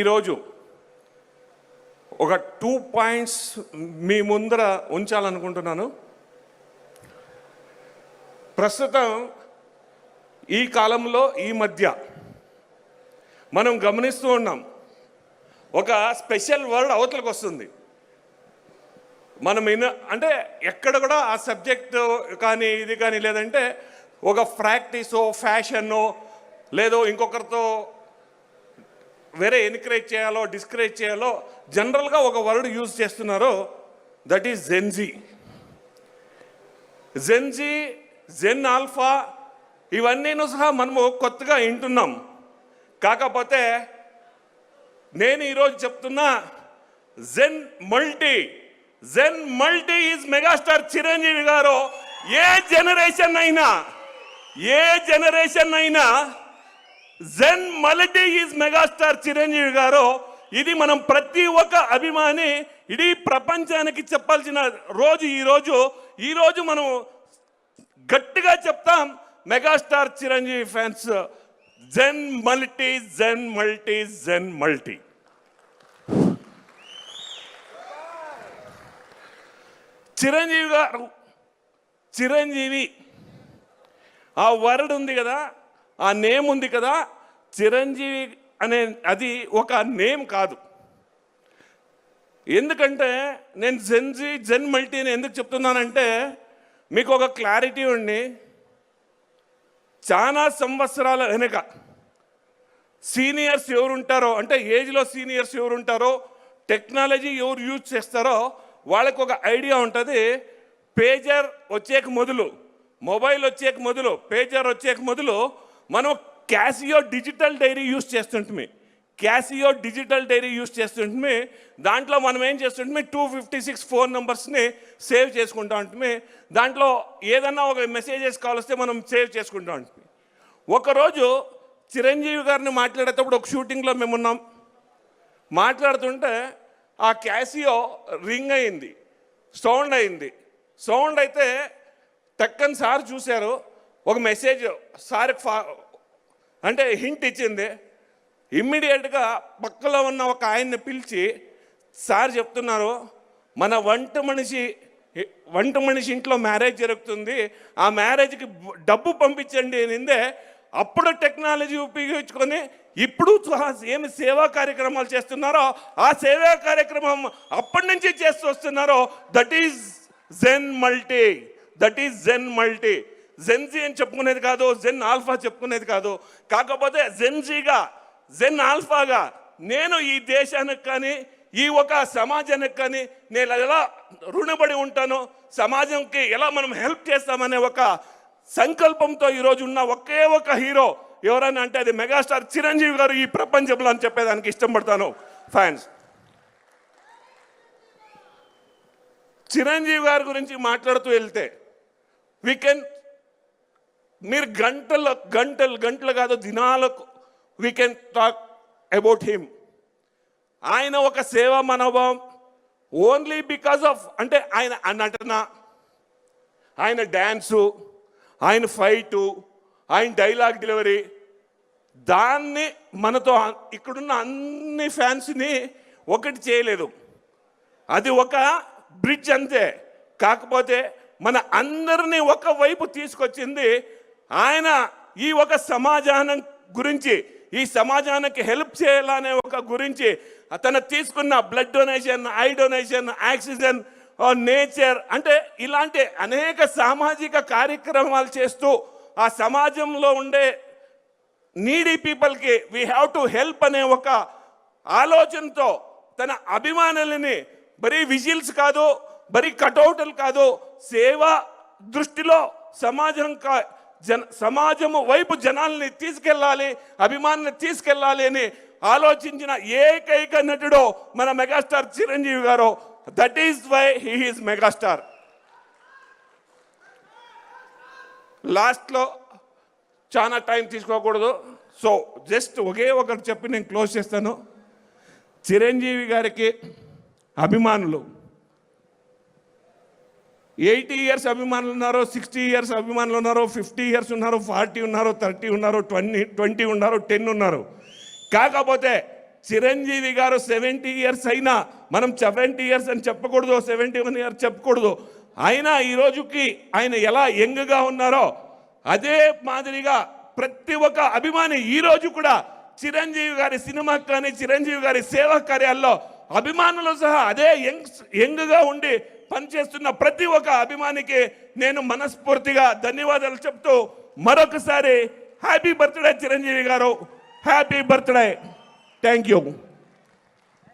ఈరోజు ఒక 2 పాయింట్స్ మీ ముందర ఉంచాలనుకుంటున్నాను. ప్రస్తుతం ఈ కాలంలో ఈ మధ్య మనం గమనిస్తూ ఉన్నాం, ఒక స్పెషల్ వర్డ్ అవతలకు వస్తుంది. మనం అంటే ఎక్కడ కూడా ఆ సబ్జెక్టు కానీ ఇది కానీ లేదంటే ఒక ప్రాక్టీసో ఫ్యాషనో లేదో ఇంకొకరితో వేరే ఎన్కరేజ్ చేయాలో డిస్కరేజ్ చేయాలో జనరల్గా ఒక వర్డ్ యూజ్ చేస్తున్నారు, that is Gen Z. Gen Alpha ఇవన్నీను సహా మనము కొత్తగా వింటున్నాం. కాకపోతే నేను ఈరోజు చెప్తున్నా, Gen multi is megastar Chiranjeevi garu. ఏ జనరేషన్ అయినా Gen multi is megastar Chiranjeevi garu. ఇది మనం ప్రతి ఒక్క అభిమాని ఇడీ ప్రపంచానికి చెప్పాల్సిన రోజు ఈరోజు మనం గట్టిగా చెప్తాం, మెగాస్టార్ చిరంజీవి ఫ్యాన్స్ జెన్ మల్టీ. చిరంజీవి గారు, చిరంజీవి ఆ వర్డ్ ఉంది కదా, ఆ నేమ్ ఉంది కదా, చిరంజీవి అనే అది ఒక నేమ్ కాదు. ఎందుకంటే నేను జెన్ మల్టీని ఎందుకు చెప్తున్నానంటే మీకు ఒక క్లారిటీ ఉండి, చాలా సంవత్సరాల వెనుక సీనియర్స్ ఎవరు ఉంటారో, అంటే ఏజ్లో సీనియర్స్ ఎవరు ఉంటారో, టెక్నాలజీ ఎవరు యూజ్ చేస్తారో వాళ్ళకు ఒక ఐడియా ఉంటుంది. పేజర్ వచ్చేక మొదలు, మొబైల్ వచ్చేక మొదలు, పేజర్ వచ్చేక మొదలు మనం క్యాసియో డిజిటల్ డైరీ యూజ్ చేస్తుంటే దాంట్లో మనం ఏం చేస్తుంటే 256 ఫోన్ నెంబర్స్ని సేవ్ చేసుకుంటా ఉంటుంది. దాంట్లో ఏదన్నా ఒక మెసేజెస్ కావలిస్తే మనం సేవ్ చేసుకుంటా ఉంటుంది. ఒకరోజు చిరంజీవి గారిని మాట్లాడేటప్పుడు ఒక షూటింగ్లో మేమున్నాం, మాట్లాడుతుంటే ఆ క్యాసియో రింగ్ అయింది, సౌండ్ అయితే టక్కని సార్ చూశారు, ఒక మెసేజ్ సార్ అంటే హింట్ ఇచ్చింది. ఇమ్మీడియట్గా పక్కలో ఉన్న ఒక ఆయన్ని పిలిచి సార్ చెప్తున్నారు, మన వంట మనిషి ఇంట్లో మ్యారేజ్ జరుగుతుంది, ఆ మ్యారేజ్కి డబ్బు పంపించండి అనిందే. అప్పుడు టెక్నాలజీ ఉపయోగించుకొని ఇప్పుడు ఏమి సేవా కార్యక్రమాలు చేస్తున్నారో ఆ సేవా కార్యక్రమం అప్పటి నుంచి చేస్తూ వస్తున్నారో that is gen multi. Gen Z అని చెప్పుకునేది కాదు, జెన్ ఆల్ఫా చెప్పుకునేది కాదు. కాకపోతే జెన్ ఆల్ఫాగా నేను ఈ దేశానికి కానీ ఈ ఒక సమాజానికి కానీ నేను ఎలా రుణపడి ఉంటానో, సమాజంకి ఎలా మనం హెల్ప్ చేస్తామనే ఒక సంకల్పంతో ఈరోజు ఉన్న ఒకే ఒక హీరో ఎవరైనా అంటే అది మెగాస్టార్ చిరంజీవి గారు ఈ ప్రపంచంలో అని చెప్పేదానికి ఇష్టపడతాను. ఫ్యాన్స్ చిరంజీవి గారి గురించి మాట్లాడుతూ వెళ్తే మీరు గంటలు కాదు దినాలకు we can talk about him. ఆయన ఒక సేవా మనోభావం ఓన్లీ బికాజ్ ఆఫ్ అంటే ఆయన నటన, ఆయన డ్యాన్సు, ఆయన ఫైటు, ఆయన డైలాగ్ డెలివరీ, దాన్ని మనతో ఇక్కడున్న అన్ని ఫ్యాన్స్ని ఒకటి చేయలేదు. అది ఒక బ్రిడ్జ్ అంతే. కాకపోతే మన అందరినీ ఒక వైపు తీసుకొచ్చింది ఆయన. ఈ ఒక సమాజానం గురించి, ఈ సమాజానికి హెల్ప్ చేయాలనే ఒక గురించి అతను తీసుకున్న blood donation, eye donation, oxygen, nature అంటే ఇలాంటి అనేక సామాజిక కార్యక్రమాలు చేస్తూ ఆ సమాజంలో ఉండే నీడీ పీపుల్కి వీ హ్యావ్ టు హెల్ప్ అనే ఒక ఆలోచనతో తన అభిమానులని బరీ విజిల్స్ కాదు, బరీ కటౌట్లు కాదు, సేవా దృష్టిలో సమాజము వైపు జనాల్ని తీసుకెళ్ళాలి, అభిమానుల్ని తీసుకెళ్ళాలి అని ఆలోచించిన ఏకైక నటుడు మన megastar Chiranjeevi garu. That is why he is megastar. లాస్ట్లో చాలా టైం తీసుకోకూడదు, సో జస్ట్ ఒకే ఒకటి చెప్పి నేను క్లోజ్ చేస్తాను. చిరంజీవి గారికి అభిమానులు 80 years అభిమానులు ఉన్నారు, 60 years అభిమానులు ఉన్నారు, 50 years ఉన్నారు, 40 ఉన్నారు, 30 ఉన్నారు, 20 ఉన్నారు, 10 ఉన్నారు. కాకపోతే చిరంజీవి గారు 70 ఇయర్స్ అయినా మనం 70 ఇయర్స్ అని చెప్పకూడదు, 71 ఇయర్స్ చెప్పకూడదు. అయినా ఈ రోజుకి ఆయన ఎలా యంగ్గా ఉన్నారో అదే మాదిరిగా ప్రతి ఒక్క అభిమాని ఈ రోజు కూడా చిరంజీవి గారి సినిమా కానీ చిరంజీవి గారి సేవా కార్యాల్లో అభిమానులు సహా అదే యంగ్గా ఉండి పనిచేస్తున్న ప్రతి ఒక్క అభిమానికి నేను మనస్ఫూర్తిగా ధన్యవాదాలు చెప్తూ మరొకసారి హ్యాపీ బర్త్డే చిరంజీవి గారు, హ్యాపీ బర్త్డే. Thank you.